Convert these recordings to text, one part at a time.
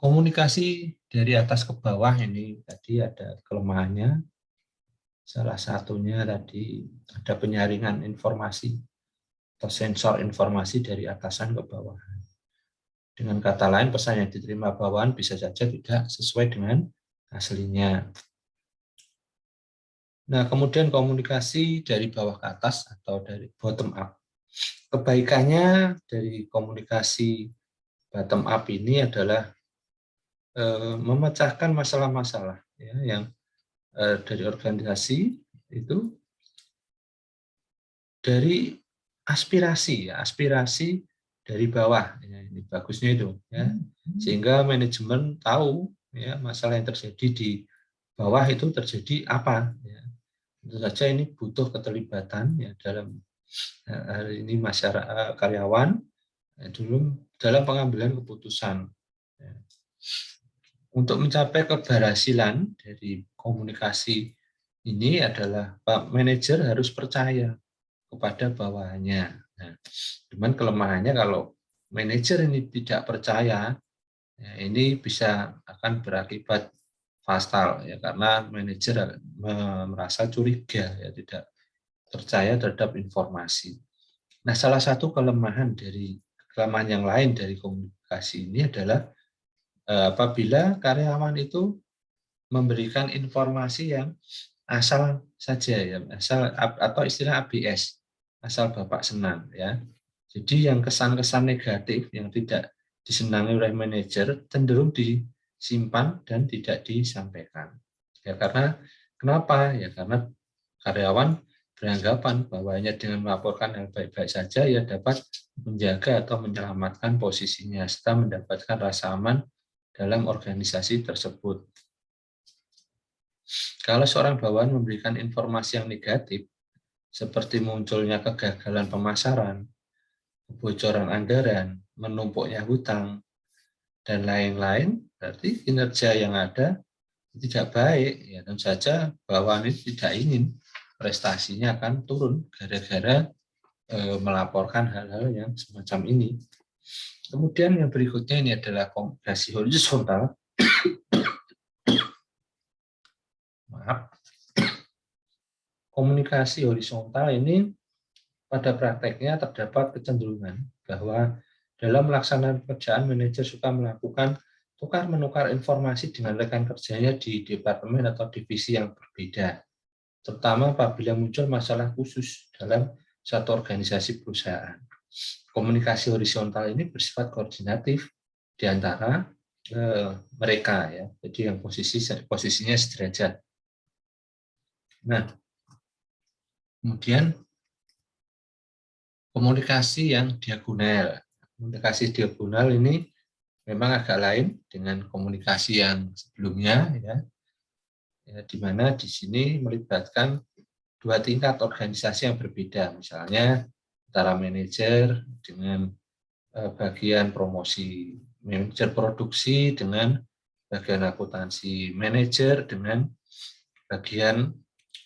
Komunikasi dari atas ke bawah ini tadi ada kelemahannya. Salah satunya tadi ada penyaringan informasi atau sensor informasi dari atasan ke bawah. Dengan kata lain, pesan yang diterima bawahan bisa saja tidak sesuai dengan aslinya. Nah, kemudian komunikasi dari bawah ke atas atau dari bottom up. Kebaikannya dari komunikasi bottom up ini adalah memecahkan masalah-masalah ya, yang dari organisasi itu dari aspirasi ya, aspirasi dari bawah ya, ini bagusnya itu ya, sehingga manajemen tahu ya masalah yang terjadi di bawah itu terjadi apa ya. Tentu saja ini butuh keterlibatan ya dalam hari ini masyarakat karyawan ya, dulu dalam pengambilan keputusan ya. Untuk mencapai keberhasilan dari komunikasi ini adalah Pak Manajer harus percaya kepada bawahannya. Nah, cuman kelemahannya kalau manajer ini tidak percaya, ya ini bisa akan berakibat fatal ya karena manajer merasa curiga ya tidak percaya terhadap informasi. Nah, salah satu kelemahan yang lain dari komunikasi ini adalah apabila karyawan itu memberikan informasi yang asal saja ya, asal atau istilah ABS, asal Bapak senang ya. Jadi yang kesan-kesan negatif yang tidak disenangi oleh manajer cenderung disimpan dan tidak disampaikan. Ya karena kenapa? Ya karena karyawan beranggapan bahwa hanya dengan melaporkan hal baik-baik saja ia dapat menjaga atau menyelamatkan posisinya serta mendapatkan rasa aman dalam organisasi tersebut. Kalau seorang bawahan memberikan informasi yang negatif, seperti munculnya kegagalan pemasaran, kebocoran anggaran, menumpuknya hutang, dan lain-lain, berarti kinerja yang ada tidak baik. Ya, tentu saja bawahan itu tidak ingin prestasinya akan turun gara-gara melaporkan hal-hal yang semacam ini. Kemudian yang berikutnya ini adalah komunikasi horizontal. Maaf. Komunikasi horizontal ini pada prakteknya terdapat kecenderungan bahwa dalam melaksanakan pekerjaan manajer suka melakukan tukar-menukar informasi dengan rekan kerjanya di departemen atau divisi yang berbeda, terutama apabila muncul masalah khusus dalam satu organisasi perusahaan. Komunikasi horizontal ini bersifat koordinatif di antara mereka ya, jadi yang posisinya sederajat. Nah, kemudian komunikasi yang diagonal. Komunikasi diagonal ini memang agak lain dengan komunikasi yang sebelumnya ya, di mana di sini melibatkan dua tingkat organisasi yang berbeda, misalnya antara manajer dengan bagian promosi, manajer produksi dengan bagian akuntansi, manajer dengan bagian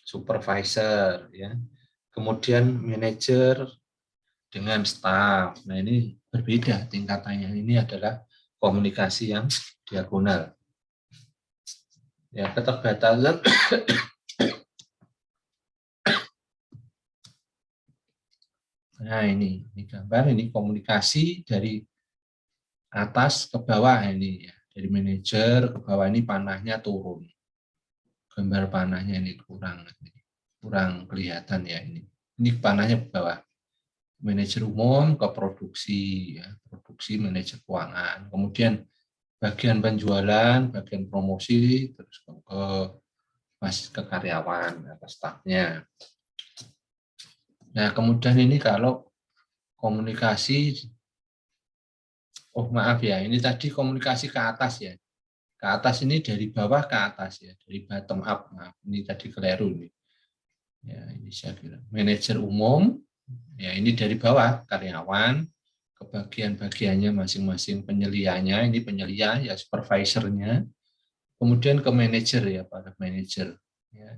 supervisor ya, kemudian manajer dengan staf. Nah, ini berbeda tingkatannya. Ini adalah komunikasi yang diagonal. Ya, keterbatasan Nah, ini gambar, ini komunikasi dari atas ke bawah ini ya. Dari manajer ke bawah ini panahnya turun. Gambar panahnya ini kurang kelihatan ya ini. Ini panahnya ke bawah. Manajer umum ke produksi ya, produksi manajer keuangan. Kemudian bagian penjualan, bagian promosi, terus ke karyawan atau stafnya. Nah, kemudian ini kalau komunikasi, oh maaf ya, ini tadi komunikasi ke atas ya. Ke atas ini dari bawah ke atas ya, dari bottom up. Maaf, ini tadi keliru nih. Ya, ini saya kira manajer umum, ya ini dari bawah karyawan, ke bagian-bagiannya masing-masing penyelianya, ini penyelia ya supervisornya, kemudian ke manajer ya para manajer. Ya,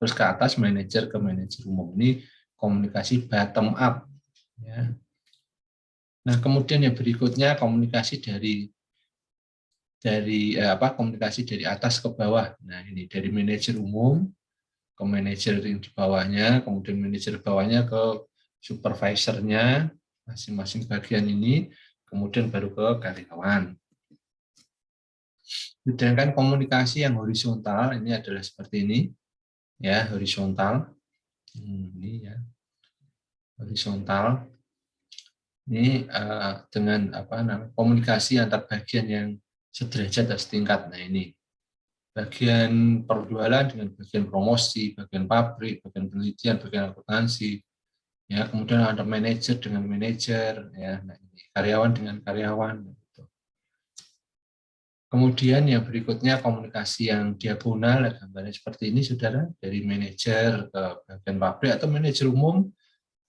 terus ke atas manajer ke manajer umum, ini komunikasi bottom up. Ya. Nah kemudian yang berikutnya komunikasi dari komunikasi dari atas ke bawah. Nah, ini dari manajer umum ke manajer yang di bawahnya, kemudian manajer bawahnya ke supervisornya masing-masing bagian ini, kemudian baru ke karyawan. Sedangkan komunikasi yang horizontal ini adalah seperti ini, ya, horizontal. Ini ya, horizontal. Ini dengan komunikasi antar bagian yang sederajat dan setingkat. Nah, ini bagian perjualan dengan bagian promosi, bagian pabrik, bagian penelitian, bagian akuntansi, ya, kemudian ada manajer dengan manajer, ya, nah, ini karyawan dengan karyawan. Gitu. Kemudian yang berikutnya komunikasi yang diagonal, gambarnya seperti ini, saudara, dari manajer ke bagian pabrik atau manajer umum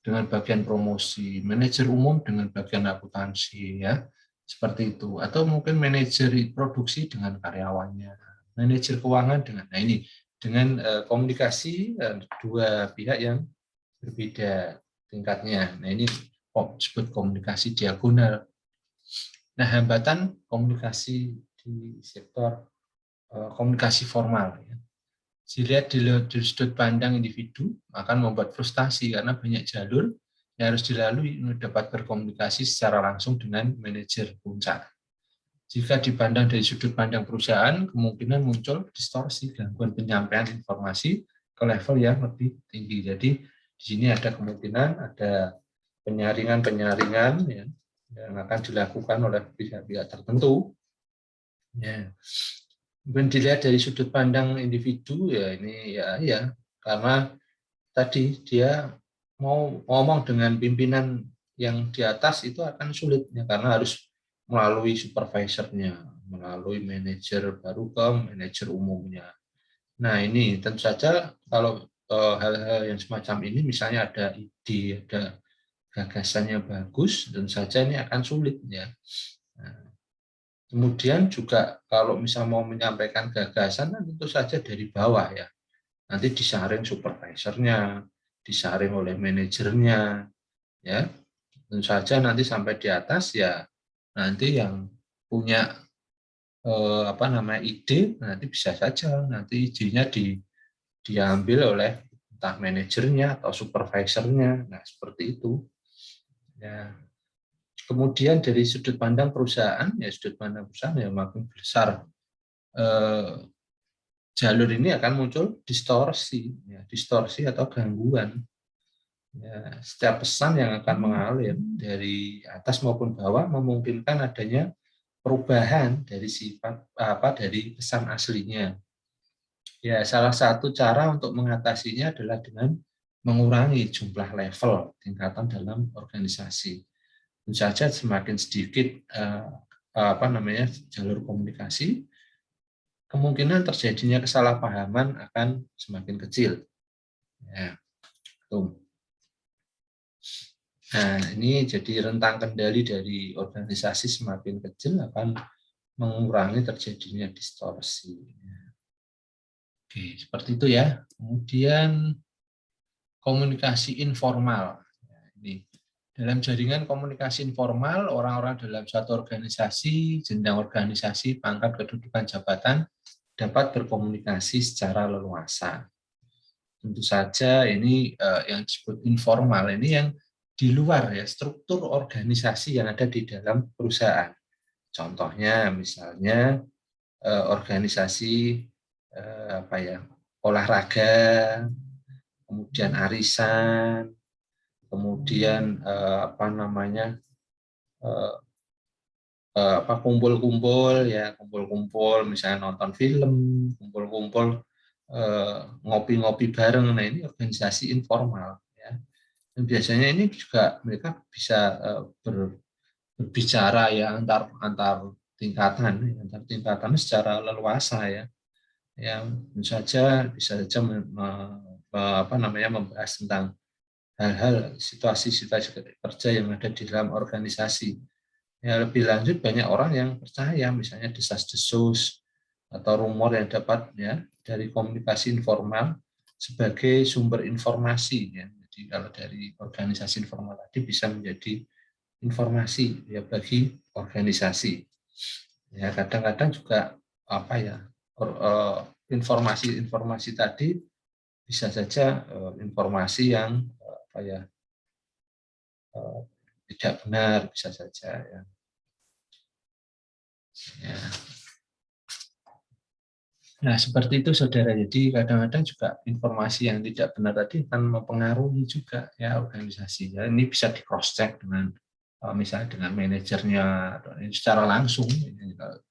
dengan bagian promosi, manajer umum dengan bagian akuntansi, ya, seperti itu. Atau mungkin manajer produksi dengan karyawannya, manajer keuangan dengan, nah ini dengan komunikasi dua pihak yang berbeda tingkatnya. Nah ini disebut komunikasi diagonal. Nah, hambatan komunikasi di sektor komunikasi formal, ya. Dilihat dari sudut pandang individu akan membuat frustasi karena banyak jalur yang harus dilalui untuk dapat berkomunikasi secara langsung dengan manajer puncak. Jika dipandang dari sudut pandang perusahaan, kemungkinan muncul distorsi gangguan penyampaian informasi ke level yang lebih tinggi. Jadi di sini ada kemungkinan ada penyaringan ya, yang akan dilakukan oleh pihak-pihak tertentu. Ya. Mungkin dilihat dari sudut pandang individu, ya ini ya karena tadi dia mau ngomong dengan pimpinan yang di atas itu akan sulit ya, karena harus melalui supervisornya, melalui manajer, baru ke manajer umumnya. Nah ini tentu saja kalau hal-hal yang semacam ini, misalnya ada ide, ada gagasannya bagus, tentu saja ini akan sulit ya. Nah, kemudian juga kalau misal mau menyampaikan gagasan, tentu saja dari bawah ya. Nanti disaring supervisornya, disaring oleh manajernya, ya. Tentu saja nanti sampai di atas ya. Nanti yang punya ide, nanti bisa saja nanti idenya diambil oleh entah manajernya atau supervisornya. Nah seperti itu. Ya. Kemudian dari sudut pandang perusahaan, ya sudut pandang perusahaan ya makin besar jalur ini akan muncul distorsi, ya, distorsi atau gangguan. Ya, setiap pesan yang akan mengalir dari atas maupun bawah memungkinkan adanya perubahan dari sifat dari pesan aslinya. Ya, salah satu cara untuk mengatasinya adalah dengan mengurangi jumlah level tingkatan dalam organisasi. Tentu saja semakin sedikit jalur komunikasi, kemungkinan terjadinya kesalahpahaman akan semakin kecil. Ya, tuh. Nah, ini jadi rentang kendali dari organisasi semakin kecil akan mengurangi terjadinya distorsi. Oke, seperti itu ya. Kemudian komunikasi informal. Ini dalam jaringan komunikasi informal, orang-orang dalam satu organisasi, jenjang organisasi, pangkat, kedudukan, jabatan dapat berkomunikasi secara leluasa. Tentu saja ini yang disebut informal, ini yang di luar ya struktur organisasi yang ada di dalam perusahaan. Contohnya misalnya organisasi olahraga, kemudian arisan, kemudian kumpul-kumpul ya, kumpul-kumpul misalnya nonton film, kumpul-kumpul ngopi-ngopi bareng. Nah ini organisasi informal ya. Dan biasanya ini juga mereka bisa berbicara ya antar tingkatan secara leluasa ya. Yang bisa saja membahas tentang hal-hal situasi-situasi kerja yang ada di dalam organisasi. Ya, lebih lanjut banyak orang yang percaya misalnya desas-desus atau rumor yang dapat ya dari komunikasi informal sebagai sumber informasi ya. Jadi kalau dari organisasi informal tadi bisa menjadi informasi ya bagi organisasi. Ya, kadang-kadang juga apa ya, informasi-informasi tadi bisa saja informasi yang apa ya, eh, tidak benar, bisa saja ya. Ya. Nah, seperti itu saudara. Jadi kadang-kadang juga informasi yang tidak benar tadi akan mempengaruhi juga ya organisasi. Ya, ini bisa di cross check dengan misalnya dengan manajernya atau ini secara langsung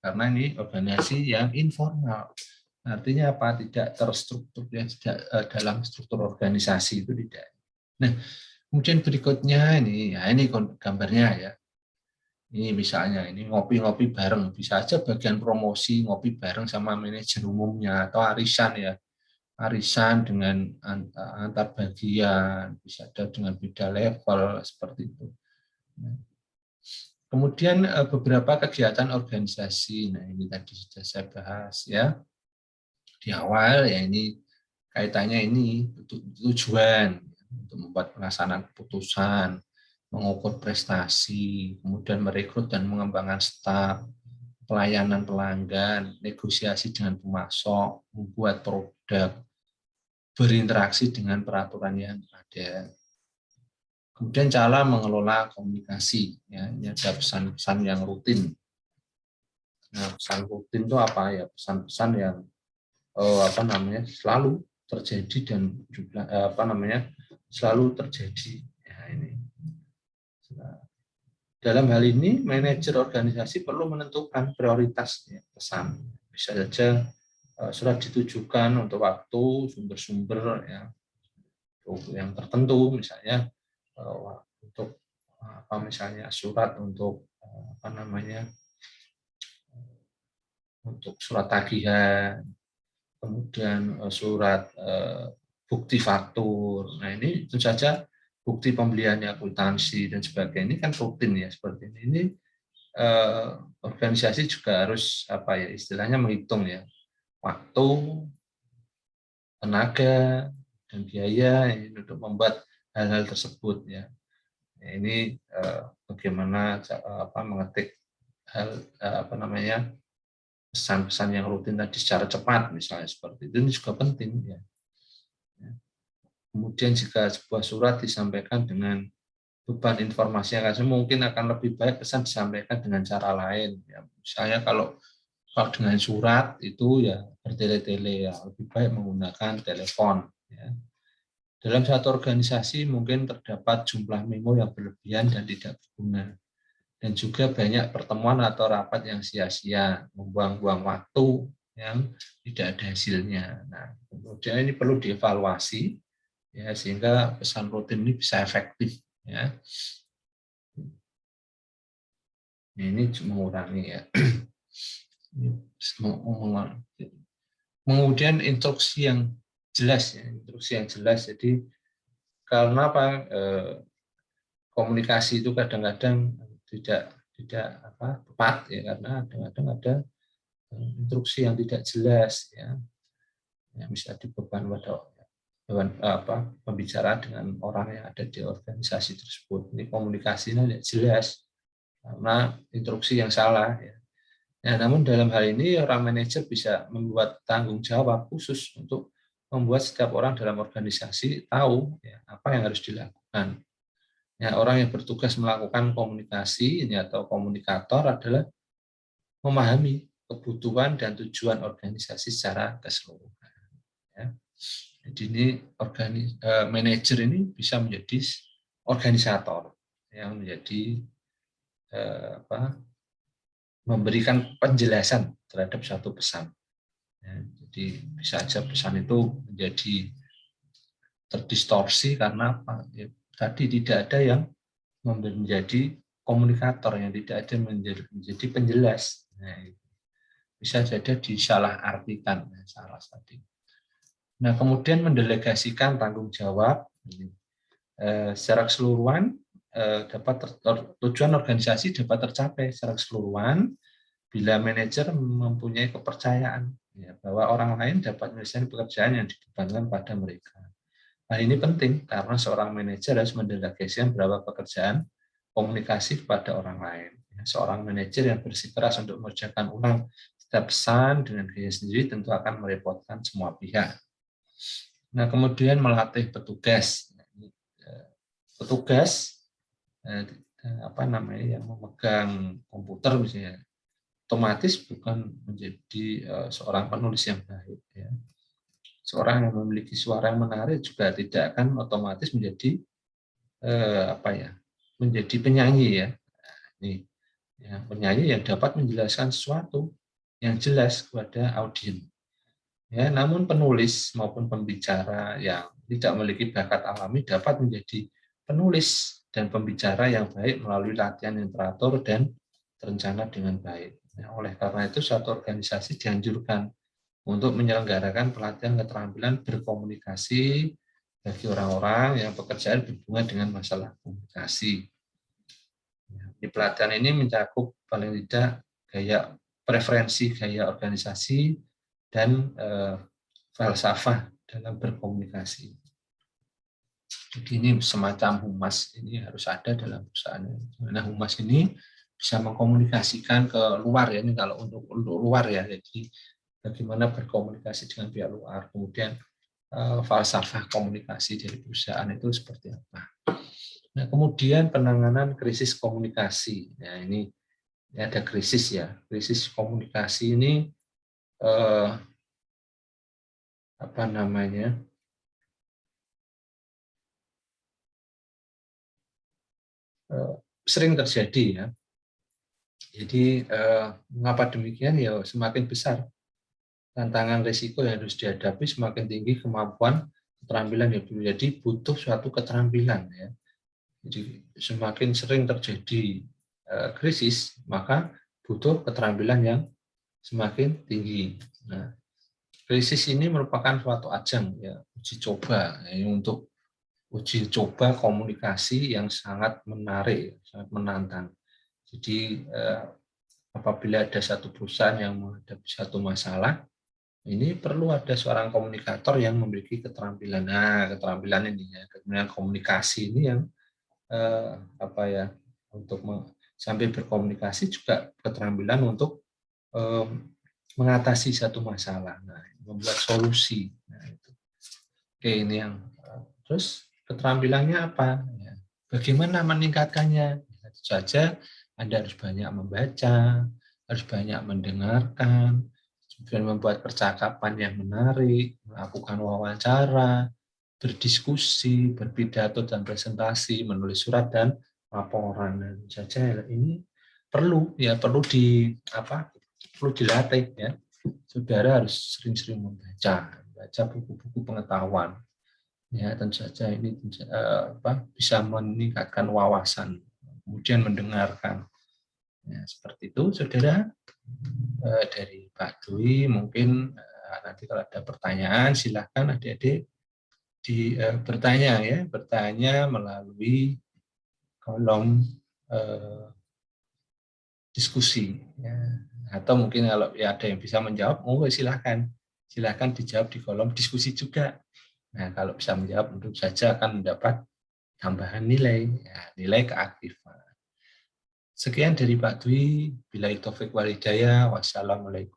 karena ini organisasi yang informal. Artinya apa? Tidak terstruktur ya, tidak dalam struktur organisasi itu tidak. Nah, kemudian berikutnya ini ya ini gambarnya ya. Ini misalnya ini ngopi-ngopi bareng, bisa aja bagian promosi ngopi bareng sama manajer umumnya atau arisan ya, arisan dengan antar bagian, bisa ada dengan beda level seperti itu. Kemudian beberapa kegiatan organisasi, nah ini tadi sudah saya bahas ya di awal ya, ini kaitannya ini tujuan untuk membuat pelaksanaan keputusan, mengukur prestasi, kemudian merekrut dan mengembangkan staf, pelayanan pelanggan, negosiasi dengan pemasok, membuat produk, berinteraksi dengan peraturan yang ada. Kemudian cara mengelola komunikasi, ya, ini ada pesan-pesan yang rutin. Nah, pesan rutin itu apa ya? Pesan-pesan yang apa namanya selalu terjadi dan jumlah apa namanya selalu terjadi. Ya, ini. Dalam hal ini, manajer organisasi perlu menentukan prioritas ya, pesan. Bisa saja surat ditujukan untuk waktu, sumber-sumber ya, untuk yang tertentu, misalnya untuk apa misalnya surat untuk apa namanya untuk surat tagihan, kemudian surat bukti faktur. Nah ini tentu saja bukti pembeliannya, akuntansi dan sebagainya ini kan rutin ya seperti ini. Ini organisasi juga harus apa ya istilahnya menghitung ya waktu, tenaga dan biaya untuk membuat hal-hal tersebut ya. Nah, ini bagaimana apa mengetik hal apa namanya pesan-pesan yang rutin tadi secara cepat misalnya seperti itu ini juga penting ya. Kemudian jika sebuah surat disampaikan dengan beban informasi yang mungkin akan lebih baik pesan disampaikan dengan cara lain. Ya, misalnya kalau dengan surat itu ya bertele-tele ya lebih baik menggunakan telepon. Ya. Dalam satu organisasi mungkin terdapat jumlah memo yang berlebihan dan tidak berguna. Dan juga banyak pertemuan atau rapat yang sia-sia, membuang-buang waktu yang tidak ada hasilnya. Nah, kemudian ini perlu dievaluasi ya sehingga pesan rutin ini bisa efektif ya. Ini mengurangi ya. Kemudian instruksi yang jelas ya, instruksi yang jelas. Jadi karena apa komunikasi itu kadang-kadang tidak apa tepat ya karena kadang-kadang ada instruksi yang tidak jelas ya yang bisa dibeban pada dewan apa pembicaraan dengan orang yang ada di organisasi tersebut. Ini komunikasinya tidak jelas karena instruksi yang salah ya. Nah, namun dalam hal ini orang manajer bisa membuat tanggung jawab khusus untuk membuat setiap orang dalam organisasi tahu ya, apa yang harus dilakukan. Ya, orang yang bertugas melakukan komunikasi ini atau komunikator adalah memahami kebutuhan dan tujuan organisasi secara keseluruhan. Ya. Jadi ini manajer ini bisa menjadi organisator yang menjadi apa, memberikan penjelasan terhadap satu pesan. Ya, jadi bisa saja pesan itu menjadi terdistorsi karena apa? Ya, tadi tidak ada yang menjadi komunikator, yang tidak ada menjadi penjelas. Nah, bisa jadi disalah artikan salah tadi. Nah, kemudian mendelegasikan tanggung jawab secara keseluruhan dapat tujuan organisasi dapat tercapai secara keseluruhan bila manajer mempunyai kepercayaan ya, bahwa orang lain dapat menyelesaikan pekerjaan yang dibebankan pada mereka. Hal ini penting karena seorang manajer harus mendelegasikan beberapa pekerjaan komunikasi kepada orang lain. Seorang manajer yang bersikeras untuk mengerjakan ulang setiap pesan dengan gaya sendiri tentu akan merepotkan semua pihak. Nah, kemudian melatih petugas. Petugas yang memegang komputer misalnya, otomatis bukan menjadi seorang penulis yang baik. Ya. Seorang yang memiliki suara yang menarik juga tidak akan otomatis menjadi menjadi penyanyi ya. Ini ya, penyanyi yang dapat menjelaskan sesuatu yang jelas kepada audiens. Ya, namun penulis maupun pembicara yang tidak memiliki bakat alami dapat menjadi penulis dan pembicara yang baik melalui latihan yang teratur dan terencana dengan baik. Ya, oleh karena itu, suatu organisasi dianjurkan untuk menyelenggarakan pelatihan keterampilan berkomunikasi bagi orang-orang yang pekerjaan berhubungan dengan masalah komunikasi. Di pelatihan ini mencakup paling tidak preferensi gaya organisasi dan falsafah dalam berkomunikasi. Jadi ini semacam humas, ini harus ada dalam perusahaan. Nah, humas ini bisa mengkomunikasikan ke luar ya, ini kalau untuk luar ya. Jadi bagaimana berkomunikasi dengan pihak luar, kemudian falsafah komunikasi dari perusahaan itu seperti apa. Nah, kemudian penanganan krisis komunikasi. Nah, ini ada krisis ya. Krisis komunikasi ini sering terjadi ya. Jadi mengapa demikian ya, semakin besar tantangan risiko yang harus dihadapi, semakin tinggi kemampuan keterampilan yang perlu. Jadi butuh suatu keterampilan ya. Jadi semakin sering terjadi krisis, maka butuh keterampilan yang semakin tinggi. Nah, krisis ini merupakan suatu ajang ya, uji coba ya, untuk uji coba komunikasi yang sangat menarik, sangat menantang. Jadi apabila ada satu perusahaan yang menghadapi satu masalah, ini perlu ada seorang komunikator yang memiliki keterampilan. Nah, keterampilan ini ya, keterampilan komunikasi ini yang untuk sampai berkomunikasi juga keterampilan untuk mengatasi satu masalah, nah, membuat solusi. Nah, itu. Oke, ini yang terus keterampilannya apa? Ya, bagaimana meningkatkannya? Tentu saja Anda harus banyak membaca, harus banyak mendengarkan, kemudian membuat percakapan yang menarik, melakukan wawancara, berdiskusi, berpidato dan presentasi, menulis surat dan laporan. Dan saja ini perlu dilatih ya. Saudara harus sering-sering baca buku-buku pengetahuan. Ya, tentu saja ini bisa meningkatkan wawasan, kemudian mendengarkan. Ya, seperti itu, saudara. Dari Pak Dwi, mungkin nanti kalau ada pertanyaan, silahkan adik-adik bertanya melalui kolom diskusi. Ya. Atau mungkin kalau ada yang bisa menjawab, silahkan dijawab di kolom diskusi juga. Nah, kalau bisa menjawab, tentu saja akan mendapat tambahan nilai, nilai keaktifan. Sekian dari Pak Dwi. Billahi taufiq wal hidayah. Wassalamualaikum.